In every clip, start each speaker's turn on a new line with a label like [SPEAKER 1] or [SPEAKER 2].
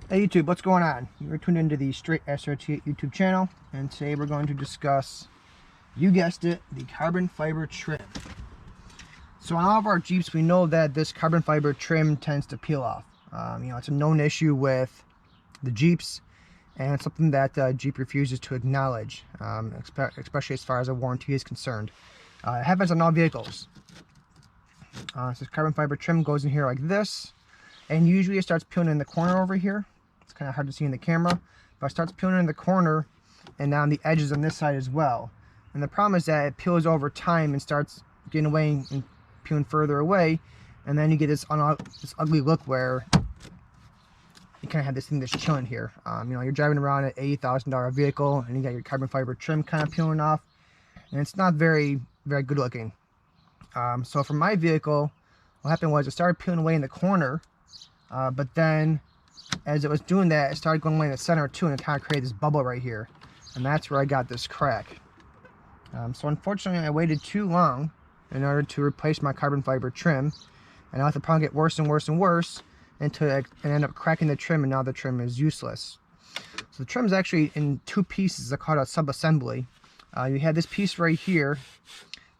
[SPEAKER 1] Hey YouTube, what's going on? You're tuned into the Straight SRT YouTube channel, and today we're going to discuss, you guessed it, the carbon fiber trim. So on all of our Jeeps, we know that this carbon fiber trim tends to peel off. It's a known issue with the Jeeps, and it's something that Jeep refuses to acknowledge, especially as far as a warranty is concerned. It happens on all vehicles. So this carbon fiber trim goes in here like this, and usually it starts peeling in the corner over here. It's kind of hard to see in the camera, but it starts peeling in the corner and down the edges on this side as well. And the problem is that it peels over time and starts getting away and peeling further away, and then you get this ugly look where you kind of have this thing that's chilling here. You're driving around an $80,000 vehicle and you got your carbon fiber trim kind of peeling off, and it's not very good looking. So for my vehicle, what happened was it started peeling away in the corner, but then as it was doing that, it started going away in the center too, and it kind of created this bubble right here, and that's where I got this crack. So unfortunately I waited too long in order to replace my carbon fiber trim, and I let the problem get worse and worse and worse until it ended up cracking the trim, and now the trim is useless. So the trim is actually in two pieces. They're called a sub-assembly. You have this piece right here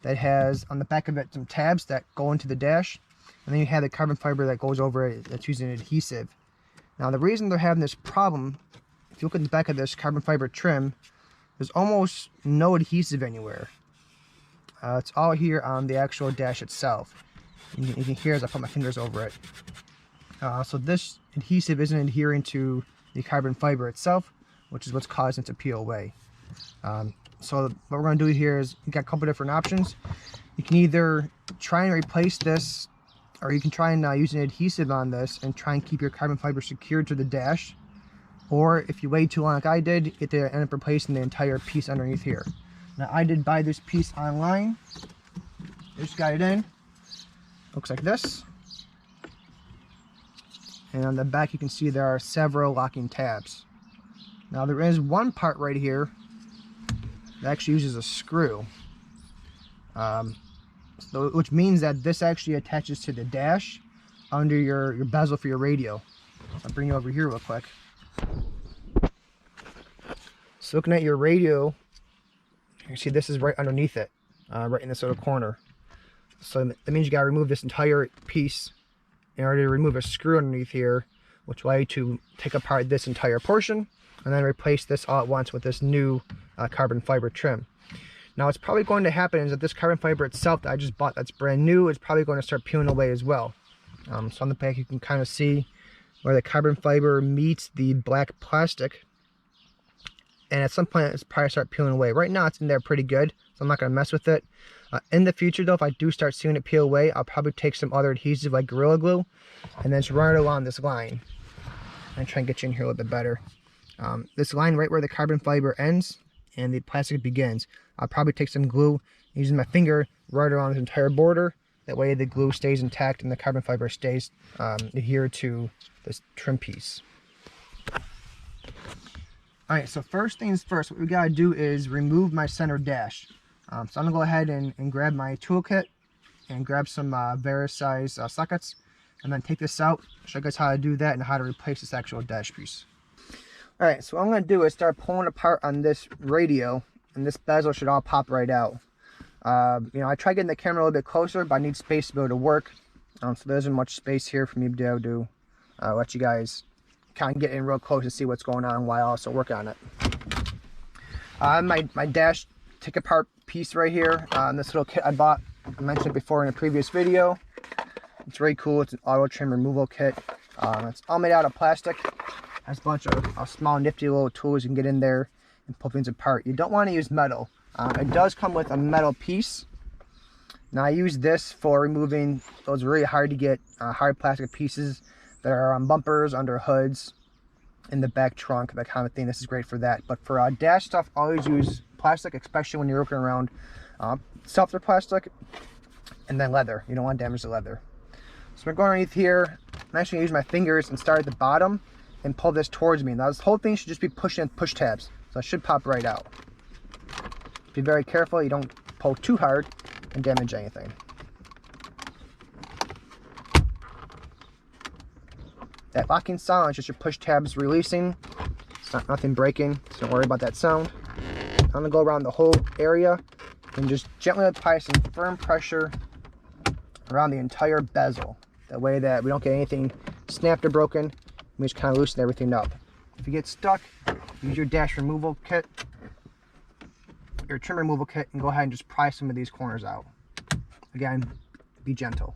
[SPEAKER 1] that has on the back of it some tabs that go into the dash, and then you have the carbon fiber that goes over it that's using adhesive. Now the reason they're having this problem, if you look at the back of this carbon fiber trim, there's almost no adhesive anywhere. It's all here on the actual dash itself. You can hear as I put my fingers over it. So this adhesive isn't adhering to the carbon fiber itself, which is what's causing it to peel away. So what we're going to do here is you got a couple different options. You can either try and replace this, or you can try and use an adhesive on this and try and keep your carbon fiber secured to the dash. Or if you wait too long like I did, you end up replacing the entire piece underneath here. Now I did buy this piece online. Just got it in. Looks like this. And on the back you can see there are several locking tabs. Now there is one part right here that actually uses a screw. Which means that this actually attaches to the dash under your bezel for your radio. So I'll bring you over here real quick. So looking at your radio, you can see this is right underneath it, right in this little corner. So that means you gotta remove this entire piece in order to remove a screw underneath here, which will allow you to take apart this entire portion and then replace this all at once with this new carbon fiber trim. Now what's probably going to happen is that this carbon fiber itself that I just bought that's brand new is probably going to start peeling away as well. So on the back you can kind of see where the carbon fiber meets the black plastic, and at some point it's probably start peeling away. Right now it's in there pretty good, so I'm not going to mess with it. In the future though, if I do start seeing it peel away, I'll probably take some other adhesive like Gorilla Glue and then just run it along this line and try and get you in here a little bit better. This line right where the carbon fiber ends and the plastic begins, I'll probably take some glue using my finger right around this entire border. That way the glue stays intact and the carbon fiber stays adhered to this trim piece. Alright, so first things first, what we gotta do is remove my center dash. So I'm gonna go ahead and grab my toolkit and grab some various size sockets, and then take this out, show you guys how to do that and how to replace this actual dash piece. Alright, so what I'm going to do is start pulling apart on this radio, and this bezel should all pop right out. I tried getting the camera a little bit closer, but I need space to be able to work. So there isn't much space here for me to be able to let you guys kind of get in real close to see what's going on while I also work on it. My dash take apart piece right here, this little kit I bought, I mentioned it before in a previous video. It's very cool. It's an auto trim removal kit. It's all made out of plastic. Has a bunch of small nifty little tools you can get in there and pull things apart. You don't want to use metal. It does come with a metal piece. Now I use this for removing those really hard to get hard plastic pieces that are on bumpers, under hoods, in the back trunk, that kind of thing. This is great for that. But for dash stuff, always use plastic, especially when you're working around softer plastic, and then leather. You don't want to damage the leather. So I'm going underneath here. I'm actually going to use my fingers and start at the bottom and pull this towards me. Now this whole thing should just be pushing push tabs, so it should pop right out. Be very careful you don't pull too hard and damage anything. That locking sound is just your push tabs releasing. It's not nothing breaking, so don't worry about that sound. I'm gonna go around the whole area and just gently apply some firm pressure around the entire bezel. That way that we don't get anything snapped or broken. We just kind of loosen everything up. If you get stuck, use your dash removal kit, your trim removal kit, and go ahead and just pry some of these corners out. Again, be gentle.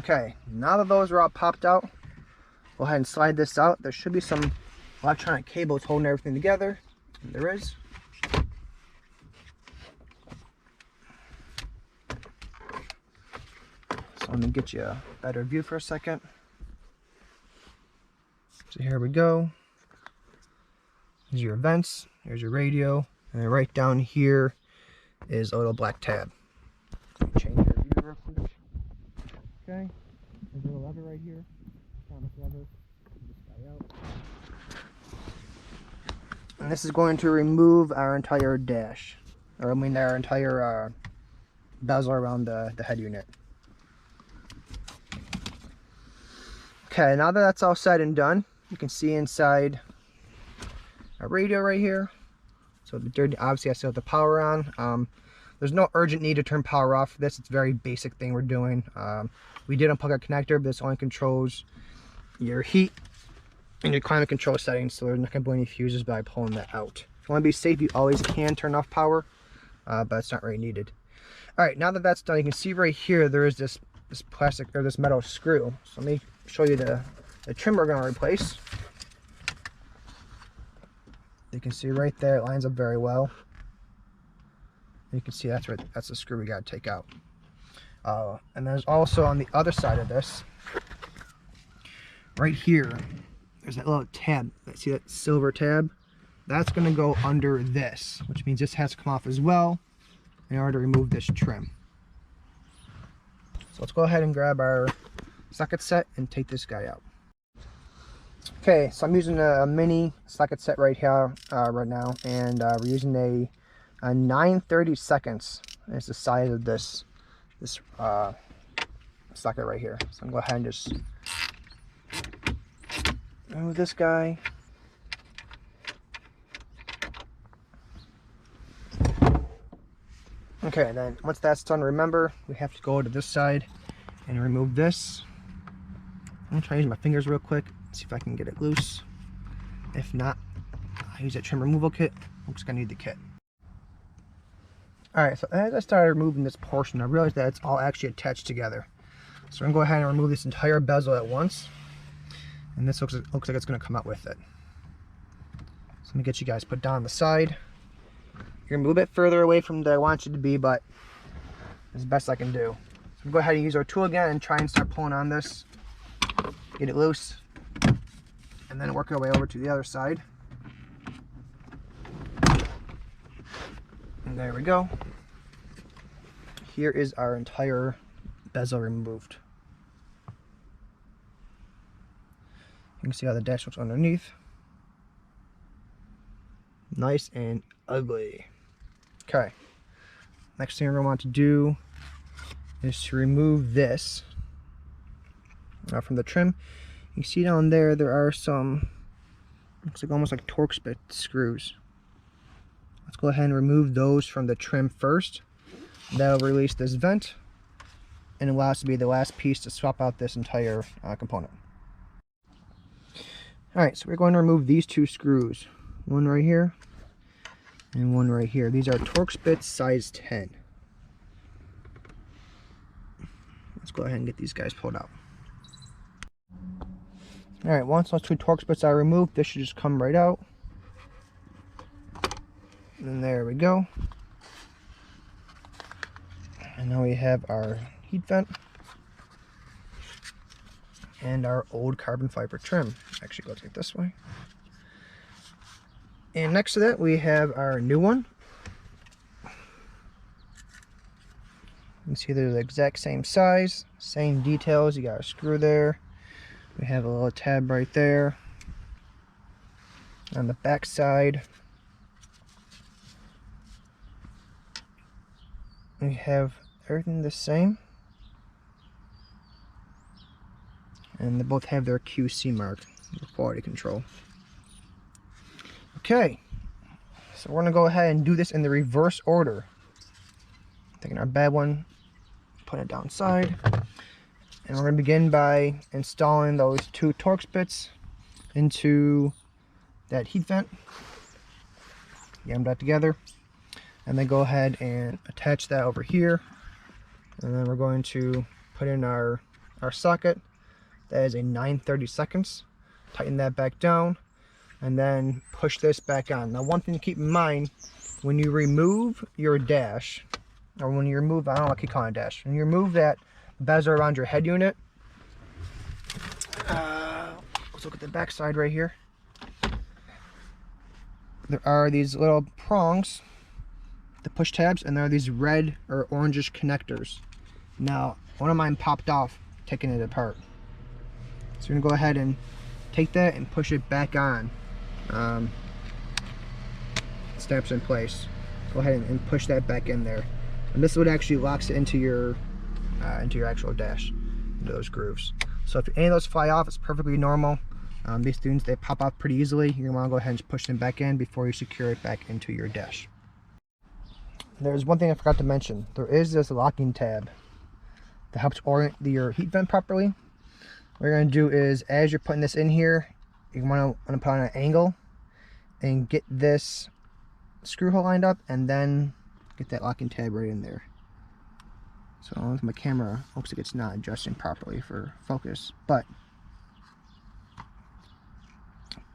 [SPEAKER 1] Okay, now that those are all popped out, go ahead and slide this out. There should be some electronic cables holding everything together. And there is. So let me get you a better view for a second. So here we go. Here's your vents, here's your radio, and then right down here is a little black tab. Let me change your view real quick. Okay, there's a little lever right here. Found this lever. Pull this guy out. And this is going to remove our entire dash, or I mean our entire bezel around the head unit. Okay, now that that's all said and done, you can see inside our radio right here. So obviously I still have the power on. There's no urgent need to turn power off for this. It's a very basic thing we're doing. We did unplug our connector, but this only controls your heat and your climate control settings, so there's not going to be any fuses by pulling that out. If you want to be safe, you always can turn off power, but it's not really needed. Alright, now that that's done, you can see right here there is this plastic or this metal screw. So let me show you the trim we're going to replace. You can see right there, it lines up very well. You can see that's the screw we got to take out. And there's also on the other side of this, right here, there's that little tab. See that silver tab? That's going to go under this, which means this has to come off as well in order to remove this trim. So let's go ahead and grab our socket set and take this guy out. Okay, so I'm using a mini socket set right here, right now, and we're using a 9/32. It's the size of this socket right here. So I'm going to go ahead and just remove this guy. Okay, and then once that's done, remember we have to go to this side and remove this. I'm going to try using my fingers real quick, see if I can get it loose. If not, I use that trim removal kit. I'm just going to need the kit. Alright, so as I started removing this portion, I realized that it's all actually attached together. So I'm going to go ahead and remove this entire bezel at once. And this looks like it's going to come out with it. So let me get you guys put down on the side. You're going to move a bit further away from where I want you to be, but it's the best I can do. So we'll go ahead and use our tool again and try and start pulling on this. Get it loose. And then work our way over to the other side. And there we go. Here is our entire bezel removed. You can see how the dash looks underneath. Nice and ugly. Okay. Next thing we're going to want to do is to remove this from the trim. You can see down there are some, looks like almost like Torx bit screws. Let's go ahead and remove those from the trim first. That'll release this vent and allow us to be the last piece to swap out this entire component. Alright, so we're going to remove these two screws. One right here and one right here. These are Torx bits size 10. Let's go ahead and get these guys pulled out. Alright, once those two Torx bits are removed, this should just come right out. And there we go. And now we have our heat vent. and our old carbon fiber trim. Actually, goes like this way. And next to that, we have our new one. You can see they're the exact same size, same details. You got a screw there. We have a little tab right there. On the back side, we have everything the same. And they both have their QC mark for quality control. Okay, so we're gonna go ahead and do this in the reverse order. Taking our bad one, putting it downside, and we're gonna begin by installing those 2 Torx bits into that heat vent. Get them back together, and then go ahead and attach that over here. And then we're going to put in our socket. That is a 9/32. Tighten that back down, and then push this back on. Now, one thing to keep in mind, when you remove your dash, or when you remove, I don't know what I keep calling it dash, when you remove that bezel around your head unit, let's look at the back side right here. There are these little prongs, the push tabs, and there are these red or orangish connectors. Now, one of mine popped off taking it apart. So we're gonna go ahead and take that and push it back on. Snaps in place. Go ahead and push that back in there, and this would actually locks it into your actual dash, into those grooves. So if any of those fly off, it's perfectly normal. These things, they pop off pretty easily. You're gonna want to go ahead and just push them back in before you secure it back into your dash. There's one thing I forgot to mention. There is this locking tab that helps orient your heat vent properly. What you're going to do is, as you're putting this in here, you want to put on an angle and get this screw hole lined up, and then get that locking tab right in there. So with my camera, looks like it's not adjusting properly for focus, but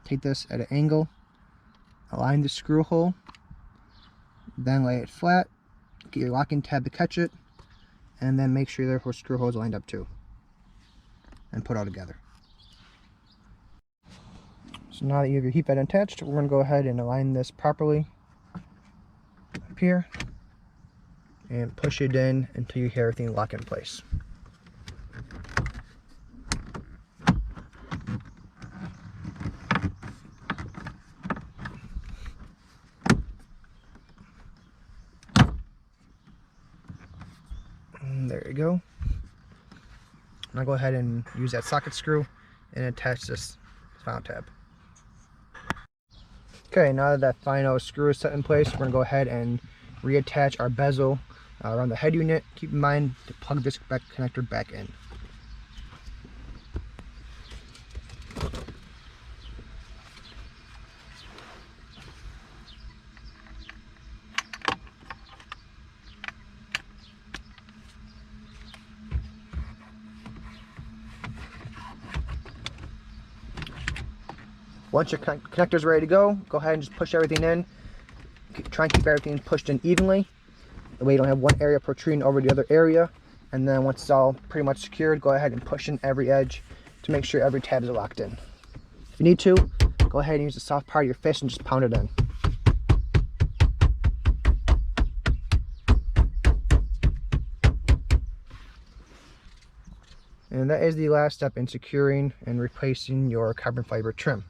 [SPEAKER 1] take this at an angle, align the screw hole, then lay it flat, get your locking tab to catch it, and then make sure your screw hole is lined up too, and put all together. So now that you have your heat vent attached, we're going to go ahead and align this properly up here and push it in until you hear everything lock in place. And there you go. Now go ahead and use that socket screw and attach this final tab. Okay, now that that final screw is set in place, we're going to go ahead and reattach our bezel around the head unit. Keep in mind to plug this back connector back in. Once your connector is ready to go ahead and just push everything in. Try and keep everything pushed in evenly. That way you don't have one area protruding over the other area. And then once it's all pretty much secured, go ahead and push in every edge to make sure every tab is locked in. If you need to, go ahead and use the soft part of your fist and just pound it in. And that is the last step in securing and replacing your carbon fiber trim.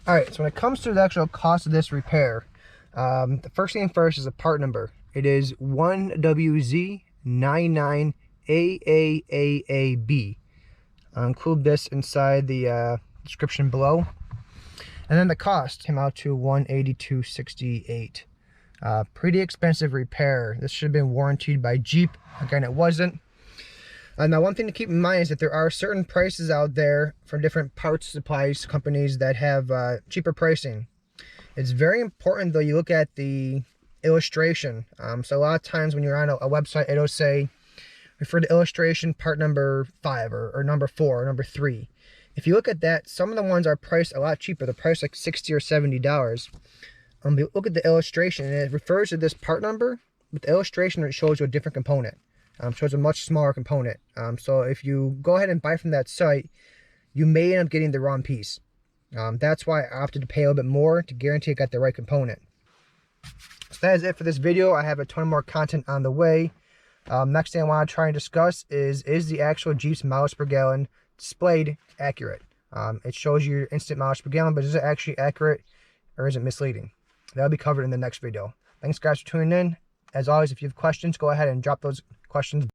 [SPEAKER 1] Alright, so when it comes to the actual cost of this repair, the first thing first is a part number. It is 1WZ99AAAAB. I'll include this inside the description below. And then the cost came out to $182.68. Pretty expensive repair. This should have been warranted by Jeep. Again, it wasn't. Now, one thing to keep in mind is that there are certain prices out there from different parts supplies companies that have cheaper pricing. It's very important, though, you look at the illustration. So a lot of times when you're on a website, it'll say, refer to illustration part number 5 or number 4 or number 3. If you look at that, some of the ones are priced a lot cheaper. They're priced like $60 or $70. Look at the illustration, and it refers to this part number, but the illustration, it shows you a different component. So it's a much smaller component. So if you go ahead and buy from that site, you may end up getting the wrong piece. That's why I opted to pay a little bit more to guarantee I got the right component. So that is it for this video. I have a ton more content on the way. Next thing I want to try and discuss is the actual Jeep's mileage per gallon displayed accurate? It shows you your instant mileage per gallon, but is it actually accurate or is it misleading? That'll be covered in the next video. Thanks guys for tuning in. As always, if you have questions, go ahead and drop those questions